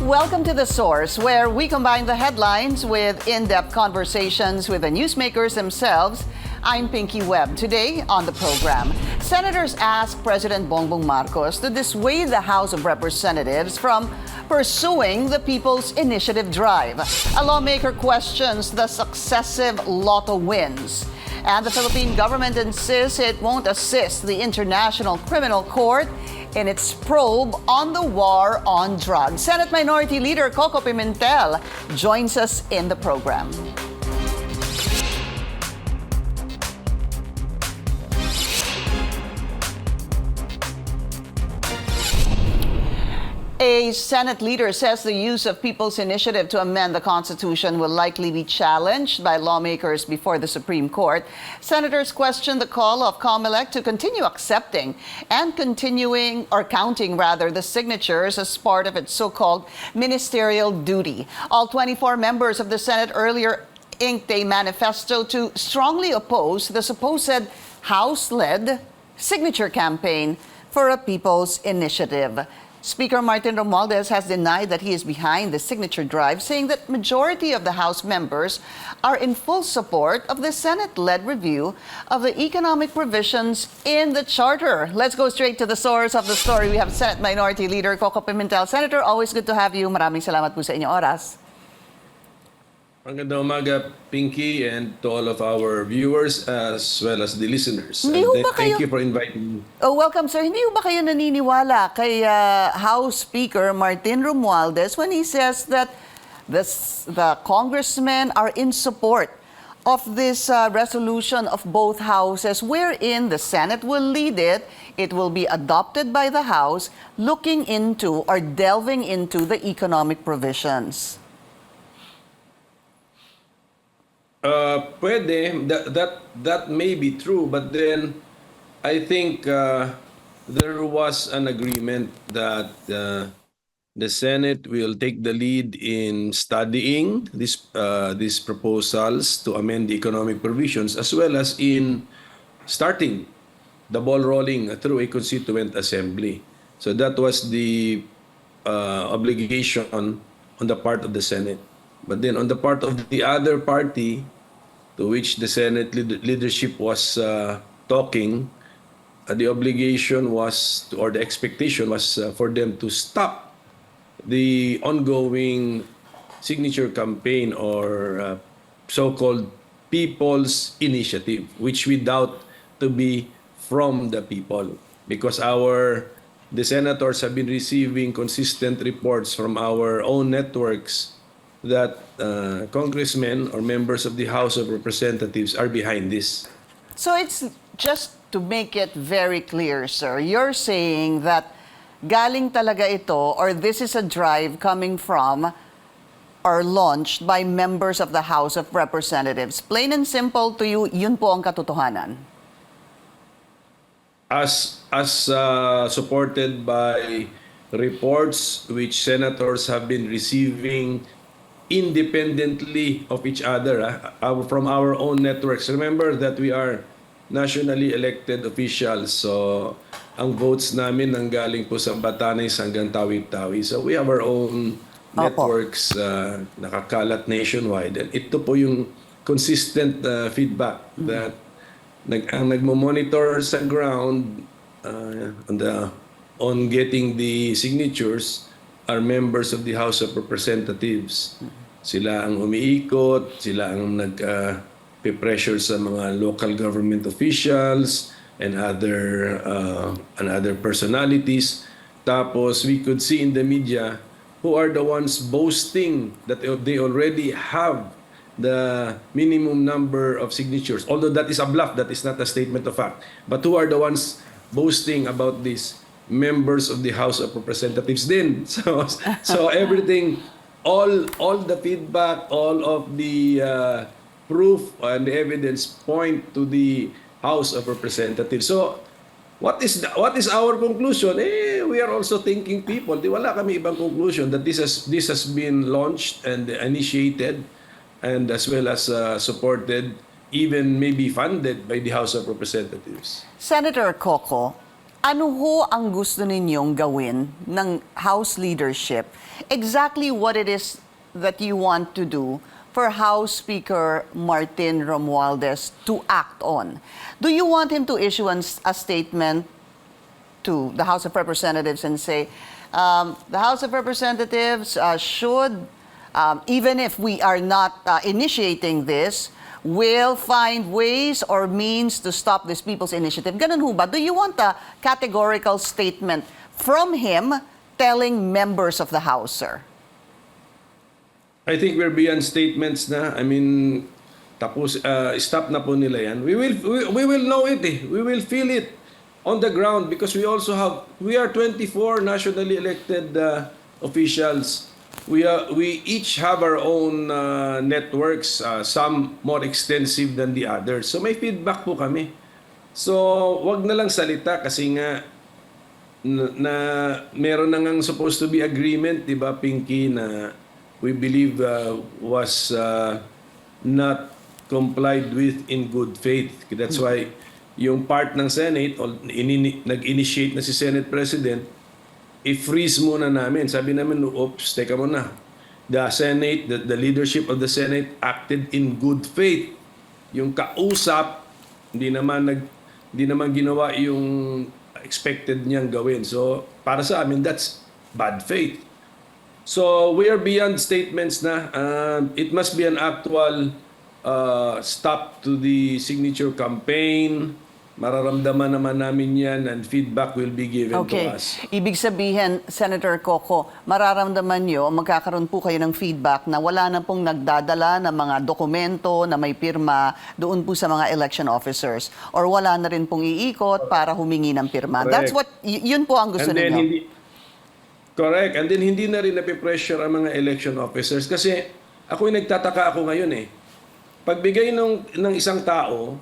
Welcome to The Source, where we combine the headlines with in-depth conversations with the newsmakers themselves. I'm Pinky Webb. Today on the program, senators ask President Bongbong Marcos to dissuade the House of Representatives from pursuing the People's Initiative drive. A lawmaker questions the successive lotto wins. And the Philippine government insists it won't assist the International Criminal Court in its probe on the war on drugs. Senate Minority Leader Koko Pimentel joins us in the program. A Senate leader says the use of People's Initiative to amend the Constitution will likely be challenged by lawmakers before the Supreme Court. Senators question the call of COMELEC to continue accepting and counting the signatures as part of its so-called ministerial duty. All 24 members of the Senate earlier inked a manifesto to strongly oppose the supposed House-led signature campaign for a People's Initiative. Speaker Martin Romualdez has denied that he is behind the signature drive, saying that majority of the House members are in full support of the Senate-led review of the economic provisions in the Charter. Let's go straight to the source of the story. We have Senate Minority Leader Koko Pimentel. Senator, always good to have you. Maraming salamat po sa inyong oras. Magandang umaga, Pinky, and to all of our viewers as well as the listeners. Thank you for inviting me. Oh, welcome, sir. Hindi ba kayo naniniwala kay House Speaker Martin Romualdez when he says that the congressmen are in support of this resolution of both houses, wherein the Senate will lead it, it will be adopted by the House, looking into or delving into the economic provisions? Pwede, that may be true, but then I think there was an agreement that the Senate will take the lead in studying these proposals to amend the economic provisions, as well as in starting the ball rolling through a constituent assembly. So that was the obligation on the part of the Senate. But then on the part of the other party, to which the Senate leadership was talking, the obligation was, or the expectation was for them to stop the ongoing signature campaign or so-called People's Initiative, which we doubt to be from the people, because the senators have been receiving consistent reports from our own networks that congressmen or members of the House of Representatives are behind this. So it's just to make it very clear, sir, you're saying that galing talaga ito, or this is a drive coming from or launched by members of the House of Representatives. Plain and simple to you, yun po ang katotohanan. As supported by reports which senators have been receiving independently of each other from our own networks. Remember that we are nationally elected officials, so ang votes namin nanggaling po sa Batanes hanggang Tawi-Tawi. So we have our own networks nakakalat nationwide. And ito po yung consistent feedback that ang nagmo-monitor sa ground on getting the signatures are members of the House of Representatives. Sila ang umiikot, sila ang nag-pressure sa mga local government officials and other personalities. Tapos we could see in the media who are the ones boasting that they already have the minimum number of signatures. Although that is a bluff, that is not a statement of fact. But who are the ones boasting about this? Members of the House of Representatives din. So everything, all the feedback, all of the proof and the evidence point to the House of Representatives. So what is our conclusion? We are also thinking people. Wala kami ibang conclusion that this has been launched and initiated, and as well as supported, even maybe funded by the House of Representatives. Senator Koko, Ano ho ang gusto ninyong gawin ng House leadership? Exactly what it is that you want to do for House Speaker Martin Romualdez to act on? Do you want him to issue a statement to the House of Representatives and say, the House of Representatives should, even if we are not initiating this, will find ways or means to stop this people's initiative? Ganun ho ba? Do you want a categorical statement from him telling members of the House, sir? I think we're beyond statements na. I mean, tapos stop na po nila yan. We will know it eh. We will feel it on the ground because we are 24 nationally elected officials. We each have our own networks, some more extensive than the others. So may feedback po kami. So wag na lang salita kasi nga na meron na ngang supposed to be agreement, 'di ba, Pinky, na we believe was not complied with in good faith. That's why yung part ng Senate, nag-initiate na si Senate President, i-freeze muna namin. Sabi namin, oops, teka muna. The Senate, the leadership of the Senate acted in good faith. Yung kausap, hindi naman ginawa yung expected niyang gawin. So, para sa amin, that's bad faith. So, we are beyond statements na. It must be an actual stop to the signature campaign. Mararamdaman naman namin yan and feedback will be given to us. Ibig sabihin, Senator Koko, mararamdaman nyo, magkakaroon po kayo ng feedback na wala na pong nagdadala ng mga dokumento na may pirma doon po sa mga election officers or wala na rin pong iikot para humingi ng pirma. Correct. That's what, yun po ang gusto ninyo. Correct. And then hindi na rin napipressure ang mga election officers kasi ako'y nagtataka ako ngayon eh. Pagbigay ng isang tao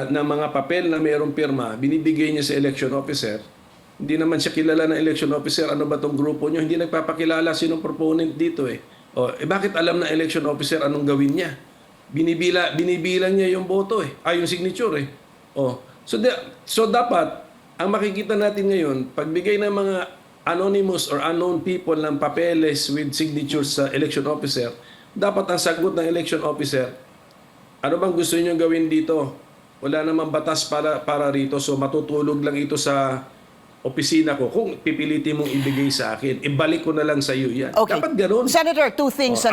na mga papel na mayroong pirma, binibigay niya sa election officer. Hindi naman siya kilala ng election officer. Ano ba tong grupo niyo? Hindi nagpapakilala sinong proponent dito eh. Bakit alam ng election officer anong gawin niya? Binibilang niya yung boto eh. Yung signature eh. So dapat, ang makikita natin ngayon, pagbigay ng mga anonymous or unknown people ng papeles with signatures sa election officer, dapat ang sagot ng election officer, ano bang gusto niyo gawin dito? Wala namang batas para rito, so matutulog lang ito sa opisina ko. Kung pipilitin mong ibigay sa akin, ibalik ko na lang sa iyo yan. Okay. Dapat ganun. Senator, two things.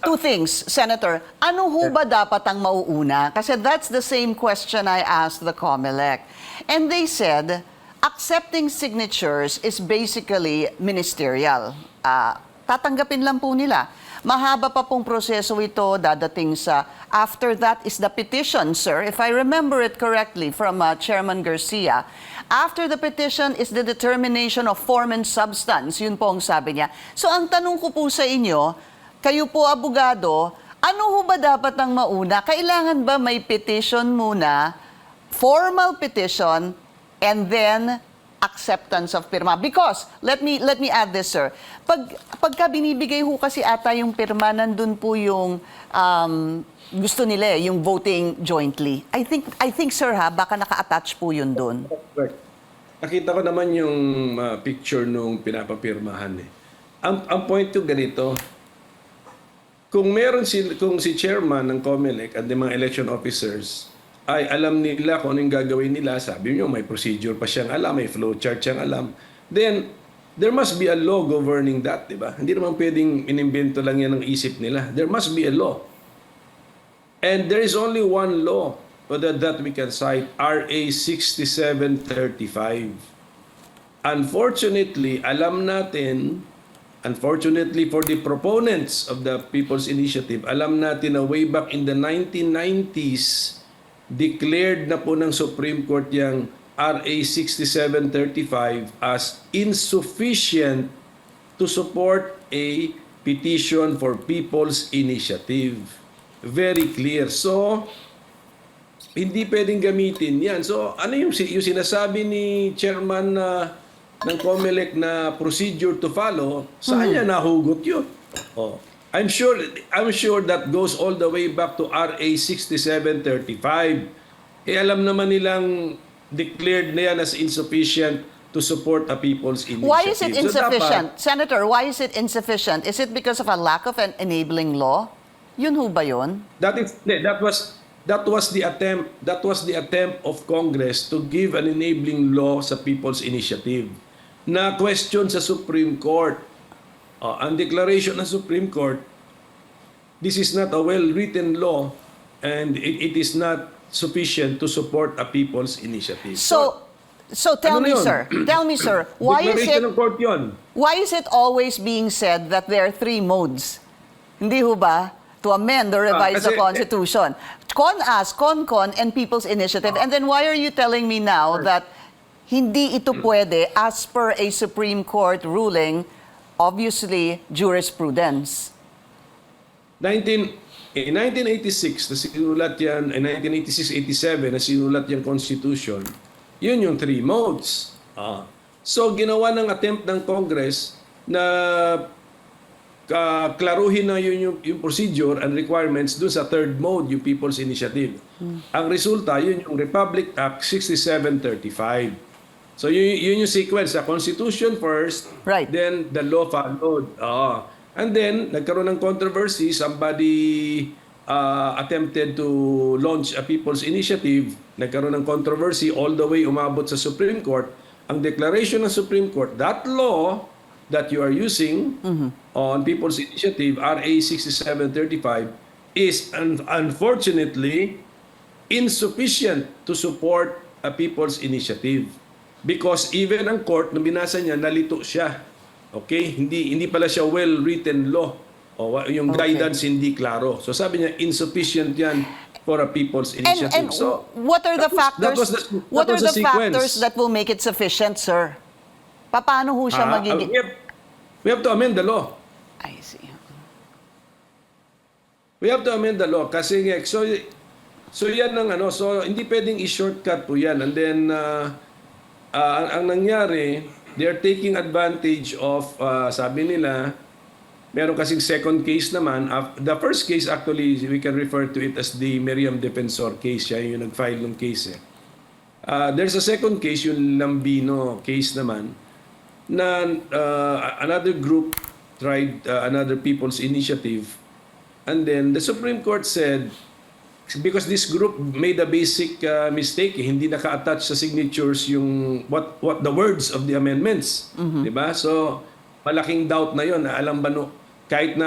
Two things, Senator. Ano ho ba dapat ang mauuna? Kasi that's the same question I asked the COMELEC. And they said, accepting signatures is basically ministerial. Tatanggapin lang po nila. Mahaba pa pong proseso ito, dadating sa, after that is the petition, sir. If I remember it correctly from Chairman Garcia, after the petition is the determination of form and substance. Yun po ang sabi niya. So ang tanong ko po sa inyo, kayo po abogado, ano ho ba dapat ang mauna? Kailangan ba may petition muna, formal petition, and then acceptance of pirma? Because, let me add this, sir. Pagka binibigay ho kasi ata yung pirma, nandun po yung gusto nila, yung voting jointly. I think, sir, baka naka-attach po yun dun. Nakita ko naman yung picture nung pinapapirmahan eh. Ang point ko ganito, kung si chairman ng COMELEC at ng mga election officers ay alam nila kung anong gagawin nila, sabi niyo may procedure pa siyang alam, may flowchart siyang alam, then there must be a law governing that, di ba? Hindi naman pwedeng inimbento lang yan ng isip nila. There must be a law. And there is only one law that we can cite, RA 6735. Unfortunately, unfortunately for the proponents of the People's Initiative, alam natin na way back in the 1990s, declared na po ng Supreme Court yung RA 6735 as insufficient to support a petition for People's Initiative. Very clear. So, hindi pwedeng gamitin yan. So, ano yung sinasabi ni Chairman ng COMELEC na procedure to follow, saan niya nahugot yun? I'm sure that goes all the way back to RA 6735. Alam naman nilang declared na yan as insufficient to support a people's initiative. Why is it So insufficient? dapat, Senator, why is it insufficient? Is it because of a lack of an enabling law? Yun ho ba yun? that was the attempt of Congress to give an enabling law sa people's initiative na question sa Supreme Court. Ang declaration ng Supreme Court, this is not a well-written law and it is not sufficient to support a people's initiative. So tell Ano me, yun? sir, why is Declaration ng court yun. always being said that there are three modes? Hindi ho ba? To amend or revise the kasi- Constitution. Con-as, con-con, and People's Initiative. And then why are you telling me now that hindi ito pwede as per a Supreme Court ruling, obviously jurisprudence? In 1986, na sinulat yan, in 1986-87, na sinulat yung Constitution, yun yung three modes. So, ginawa ng attempt ng Congress na klaruhin na yun yung procedure and requirements dun sa third mode, yung People's Initiative. Ang resulta, yun yung Republic Act 6735. So, yun yung sequence. Sa Constitution first, Right. then the law followed. And then, nagkaroon ng controversy. Somebody attempted to launch a People's Initiative. Nagkaroon ng controversy all the way umabot sa Supreme Court. Ang declaration ng Supreme Court, that law that you are using on People's Initiative, RA 6735, is unfortunately insufficient to support a People's Initiative. Because even ang court, nung binasa niya, nalito siya. Okay? Hindi pala siya well-written law. Yung guidance hindi klaro. So sabi niya, insufficient yan for a People's Initiative. And So, what are the factors? What are was the the sequence. factors that will make it sufficient, sir? Paano ho siya magiging? we have to amend the law. I see. We have to amend the law kasi so yan ang so hindi pwedeng i-shortcut po yan, and then ang nangyari, they are taking advantage of sabi nila meron kasing second case naman. The first case actually we can refer to it as the Miriam Defensor case. Siya yung nag-file ng case there's a second case, yung Lambino case naman, na another group tried another people's initiative, and then the Supreme Court said because this group made a basic mistake, hindi naka-attach sa signatures yung what the words of the amendments, di ba? So malaking doubt na yon, alam ba kahit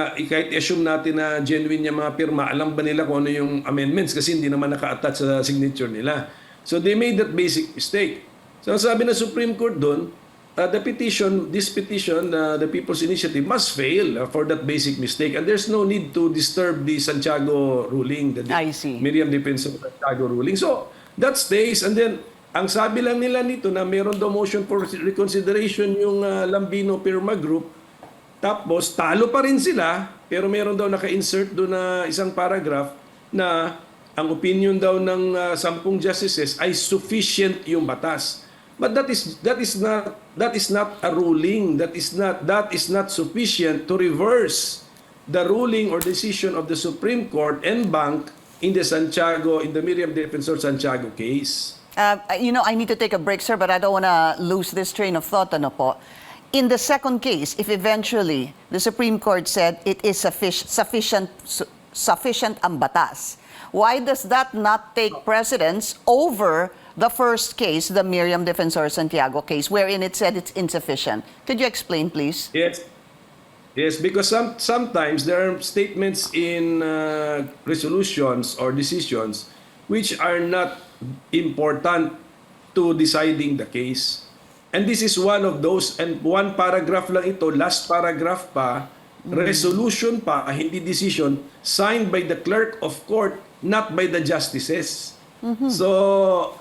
assume natin na genuine yung mga pirma, alam ba nila kung ano yung amendments kasi hindi naman naka-attach sa signature nila. So they made that basic mistake. So sabi ng Supreme Court doon, this petition, the People's Initiative must fail for that basic mistake, and there's no need to disturb the Santiago ruling, the I see. Miriam Defensor Santiago ruling. So that stays, and then ang sabi lang nila nito na meron daw motion for reconsideration yung Lambino Pirma Group, tapos talo pa rin sila, pero meron daw naka-insert doon na isang paragraph na ang opinion daw ng 10 justices ay sufficient yung batas. But that is not a ruling. That is not sufficient to reverse the ruling or decision of the Supreme Court en banc in the Miriam Defensor Santiago case. I need to take a break, sir, but I don't want to lose this train of thought. Ano po? In the second case, if eventually the Supreme Court said it is sufficient ang batas, why does that not take precedence over the first case, the Miriam Defensor Santiago case, wherein it said it's insufficient? Could you explain, please? Yes, because sometimes there are statements in resolutions or decisions which are not important to deciding the case. And this is one of those, and one paragraph lang ito, last paragraph pa, resolution pa, hindi decision, signed by the clerk of court, not by the justices. So,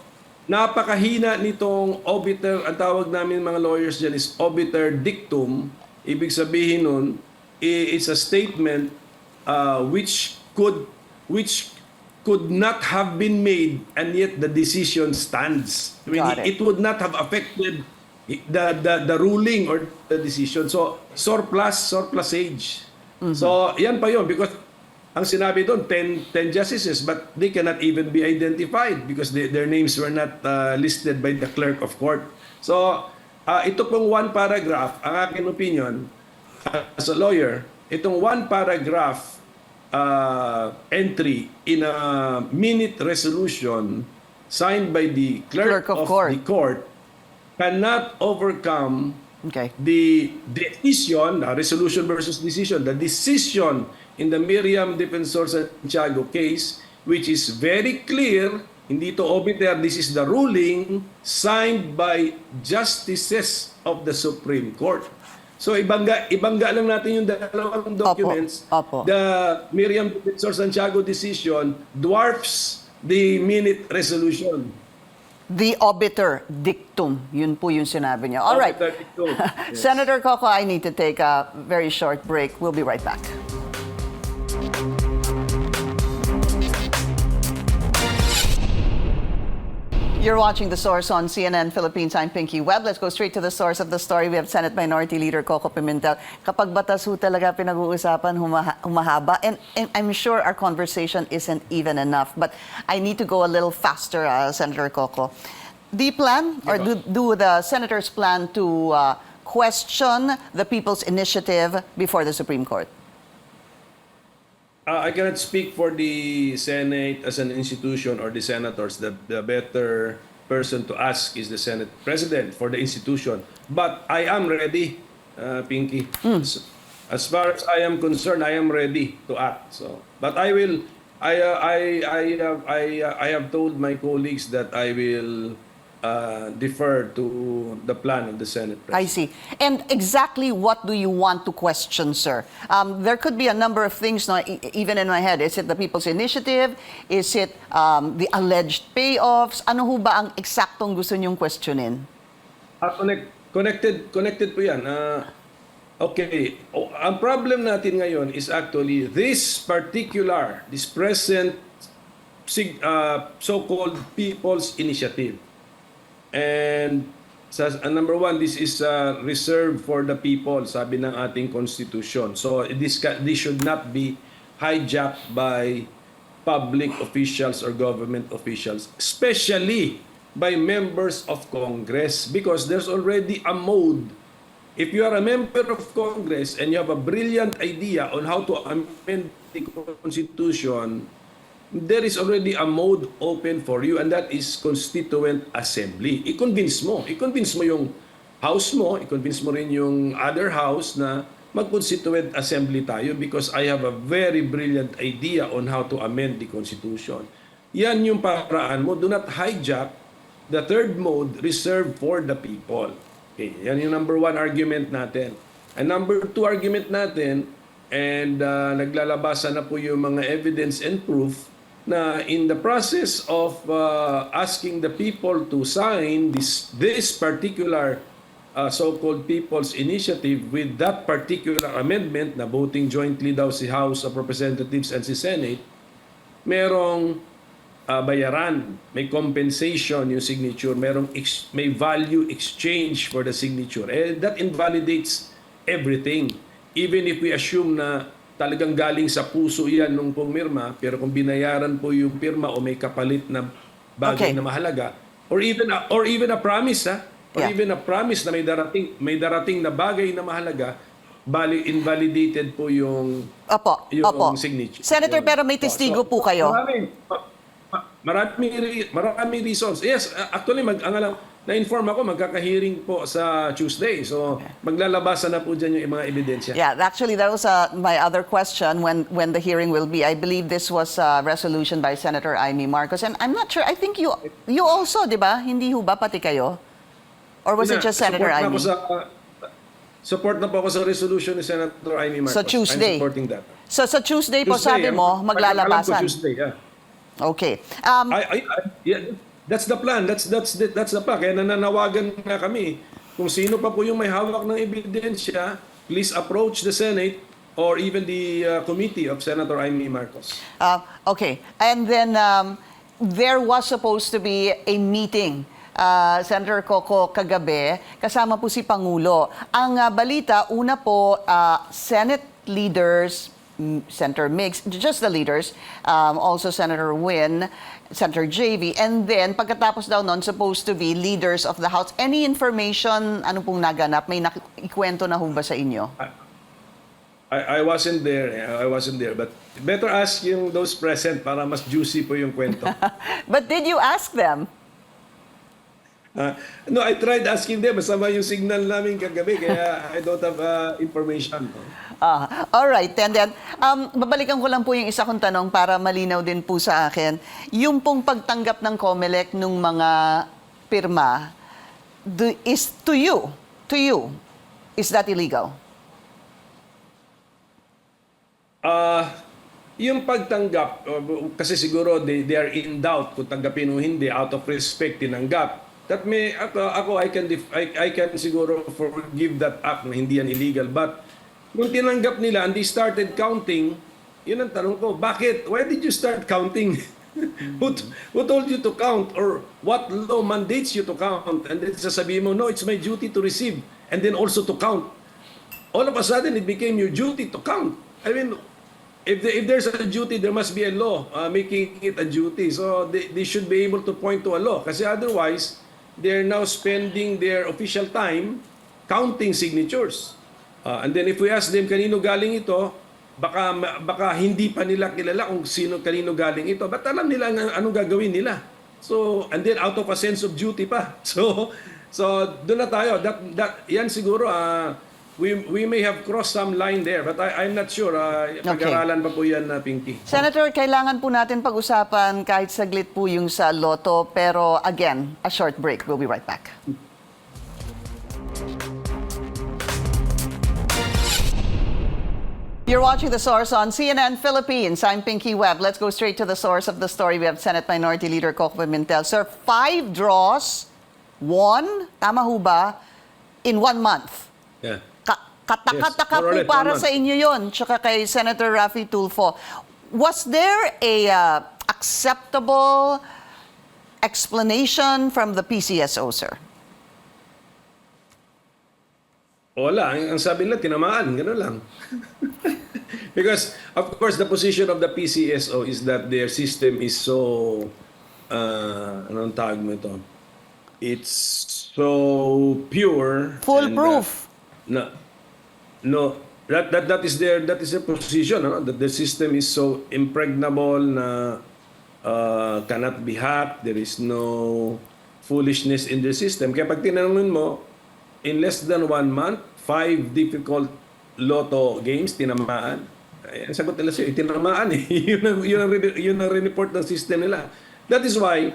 napakahina nitong obiter, ang tawag namin mga lawyers dyan is obiter dictum. Ibig sabihin nun, it's a statement which could not have been made, and yet the decision stands. I mean, Got it. it would not have affected the ruling or the decision. So, surplusage. So, yan pa yun. Because ang sinabi doon, 10 justices, but they cannot even be identified because their names were not listed by the clerk of court. So, ito pong one paragraph, ang aking opinion, as a lawyer, itong one paragraph entry in a minute resolution signed by the clerk of the court cannot overcome the decision, resolution versus decision, the decision in the Miriam Defensor Santiago case, which is very clear, hindi to obiter, this is the ruling signed by justices of the Supreme Court. So ibangga lang natin yung dalawang documents. Opo. The Miriam Defensor Santiago decision dwarfs the minute resolution. The obiter dictum. Yun po yung sinabi niya. All right. Yes. Senator Koko, I need to take a very short break. We'll be right back. You're watching The Source on CNN Philippines. I'm Pinky Webb. Let's go straight to the source of the story. We have Senate Minority Leader Koko Pimentel. Kapag batas ho talaga pinag-uusapan, humahaba. And I'm sure our conversation isn't even enough. But I need to go a little faster, Senator Koko. Do you plan, or do the senators plan to question the People's Initiative before the Supreme Court? I cannot speak for the Senate as an institution or the senators. The better person to ask is the Senate President for the institution. But I am ready, Pinky. As far as I am concerned, I am ready to act. So, but I will. I have told my colleagues that I will defer to the plan of the Senate President. I see. And exactly what do you want to question, sir? There could be a number of things, no, even in my head. Is it the People's Initiative? Is it the alleged payoffs? Ano ho ba ang eksaktong gusto niyong questionin? Connected po yan. Okay. Ang problem natin ngayon is actually this present so-called People's Initiative. And number one, this is reserved for the people, sabi ng ating Constitution. So this should not be hijacked by public officials or government officials, especially by members of Congress, because there's already a mode. If you are a member of Congress and you have a brilliant idea on how to amend the Constitution, there is already a mode open for you, and that is Constituent Assembly. I-convince mo yung house mo, i-convince mo rin yung other house na mag-Constituent Assembly tayo because I have a very brilliant idea on how to amend the Constitution. Yan yung paraan mo. Do not hijack the third mode reserved for the people. Okay, yan yung number one argument natin. And number two argument natin, and naglalabasan na po yung mga evidence and proof na in the process of asking the people to sign this particular so-called People's Initiative with that particular amendment na voting jointly daw si House of Representatives and si Senate, merong bayaran, may compensation yung signature, may value exchange for the signature. That invalidates everything. Even if we assume na talagang galing sa puso yan nung pumirma, pero kung binayaran po yung pirma o may kapalit na bagay na mahalaga, or even a promise, even a promise na may darating na bagay na mahalaga, invalidated po yung signature. Senator, pero may testigo po kayo. Maraming reasons. Yes, actually na-inform ako, magkaka-hearing po sa Tuesday. So, maglalabasan na po dyan yung mga ebidensya. Yeah, actually, that was my other question when the hearing will be. I believe this was a resolution by Senator Amy Marcos. And I'm not sure, I think you also, di ba? Hindi ho ba pati kayo? Or was it just Senator Amy? Support na po ako sa resolution ni Senator Amy Marcos. So, Tuesday? I'm supporting that. So, sa Tuesday po, sabi mo, maglalabasan? Alam ko Tuesday, yeah. Okay. Yeah, that's the plan. That's the plan. Kaya nananawagan na kami. Kung sino pa po yung may hawak ng ebidensya, please approach the Senate or even the committee of Senator Amy Marcos. Okay. And then there was supposed to be a meeting, Senator Koko, kagabi, kasama po si Pangulo. Ang balita, una po, Senate leaders Senator Mix, just the leaders, also Senator Win, Senator JV, and then pagkatapos daw nun, supposed to be leaders of the House. Any information, ano pong naganap? May ikwento na ho ba sa inyo? I wasn't there, but better ask yung those present para mas juicy po yung kwento. But did you ask them? No, I tried asking them. Masama yung signal namin kagabi, kaya I don't have information. All right, and then, babalikan ko lang po yung isa kong tanong para malinaw din po sa akin. Yung pong pagtanggap ng COMELEC nung mga pirma, is to you, is that illegal? Yung pagtanggap, kasi siguro they are in doubt kung tanggapin o hindi, out of respect, tinanggap. That may, ako, I can siguro forgive that act na hindi yan illegal. But, kung tinanggap nila and they started counting, yun ang tanong ko, bakit? Why did you start counting? Who told you to count? Or what law mandates you to count? And then sasabihin mo, no, it's my duty to receive. And then also to count. All of a sudden, it became your duty to count. I mean, if there's a duty, there must be a law making it a duty. So they should be able to point to a law. Kasi otherwise, they're now spending their official time counting signatures. And then if we ask them kanino galing ito, baka hindi pa nila kilala kung kanino galing ito. But alam nila anong gagawin nila. So, and then out of a sense of duty pa. So doon na tayo. Yan siguro, we may have crossed some line there, but I'm not sure. Pag-aralan pa po yan, Pinky. Senator, kailangan po natin pag-usapan kahit saglit po yung sa lotto, pero again, a short break. We'll be right back. You're watching The Source on CNN Philippines. I'm Pinky Webb. Let's go straight to the source of the story. We have Senate Minority Leader Koko Pimentel. Sir, 5 draws, won, tama ho ba, in 1 month? Yeah. Kataka-taka po para sa inyo yun, tsaka kay Senator Raffy Tulfo. Was there a acceptable explanation from the PCSO, sir? Wala. Ang sabi nila, tinamaan. Gano'n lang. Because, of course, the position of the PCSO is that their system is so, anong tawag mo ito? It's so pure. Foolproof. No, that is their position, no? That the system is so impregnable na cannot be hacked. There is no foolishness in the system. Kaya pag tinanongin mo, in less than 1 month, 5 difficult lotto games tinamaan. Ang sagot nila siya, tinamaan eh. yun ang report ng system nila. That is why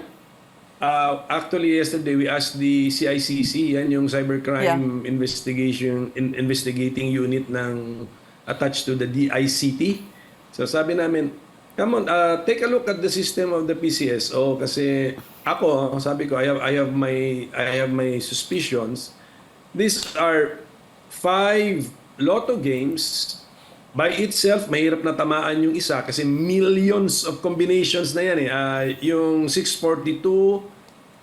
actually yesterday we asked the CICC, yan yung cybercrime investigating unit ng attached to the DICT. So sabi namin, come on, take a look at the system of the PCSO kasi ako, sabi ko, I have my suspicions. These are 5 lotto games. By itself, mahirap na tamaan yung isa kasi millions of combinations na yan eh. Yung 642,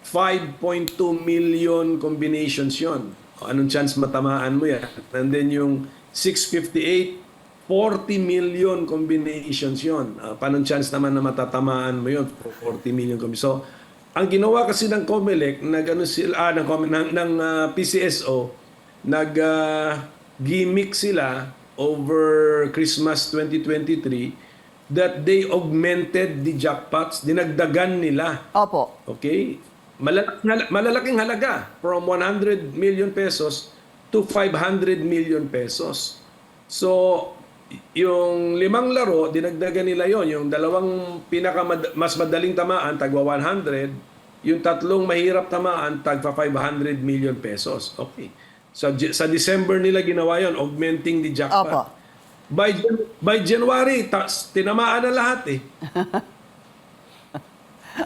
5.2 million combinations yon. Anong chance matamaan mo yan? And then yung 658, 40 million combinations yon. Paano chance naman na matatamaan mo yon? 40 million combinations. So, ang ginawa kasi ng COMELEC, ng PCSO, gimmick sila over Christmas 2023 that they augmented the jackpots, dinagdagan nila. Opo. Okay? Malalaking halaga from 100 million pesos to 500 million pesos. So, yung 5 laro, dinagdagan nila yon. Yung 2 mas madaling tamaan, tagwa 100. Yung 3 mahirap tamaan, tagpa 500 million pesos. Okay. So, sa December nila ginawa yon, augmenting the jackpot. Opo. By January, tinamaan na lahat eh.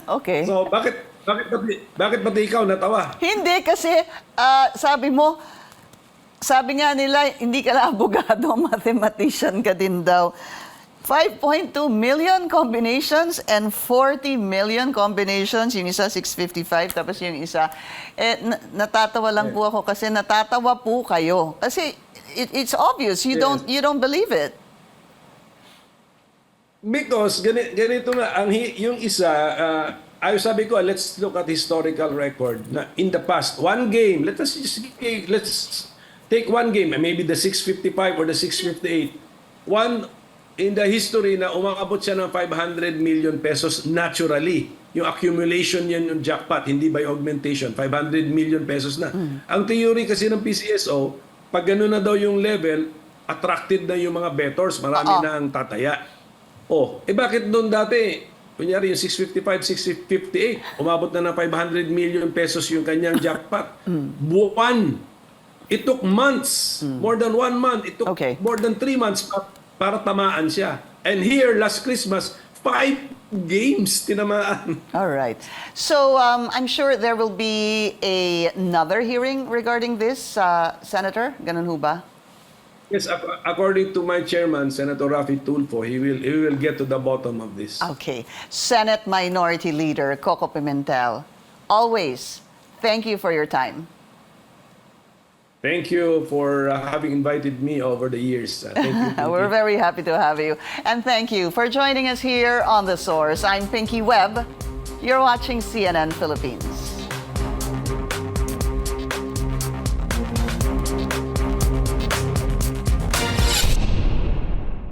Okay. So, bakit pati ikaw natawa? Hindi kasi sabi nga nila, hindi ka na abogado, mathematician ka din daw. 5.2 million combinations and 40 million combinations. Yung isa, 655. Tapos yung isa, natatawa lang po ako kasi natatawa po kayo. Kasi it's obvious. You don't believe it. Because ganito nga, yung isa, sabi ko, let's look at historical record na in the past, one game, let's take one game, maybe the 655 or the 658. One in the history na umabot siya ng 500 million pesos naturally. Yung accumulation yan yung jackpot, hindi by augmentation. 500 million pesos na. Ang theory kasi ng PCSO, pag gano'n na daw yung level, attracted na yung mga bettors, marami na ang tataya. Bakit doon dati, kunyari yung 655, 658, umabot na ng 500 million pesos yung kanyang jackpot. Buwan. It took months, more than 1 month. It took more than 3 months para tamaan siya. And here, last Christmas, 5 games tinamaan. All right. So I'm sure there will be another hearing regarding this, Senator. Ganun ho ba? Yes, according to my chairman, Senator Rafi Tulfo, he will get to the bottom of this. Okay. Senate Minority Leader Koko Pimentel, always, thank you for your time. Thank you for having invited me over the years. Thank you. We're very happy to have you. And thank you for joining us here on The Source. I'm Pinky Webb. You're watching CNN Philippines.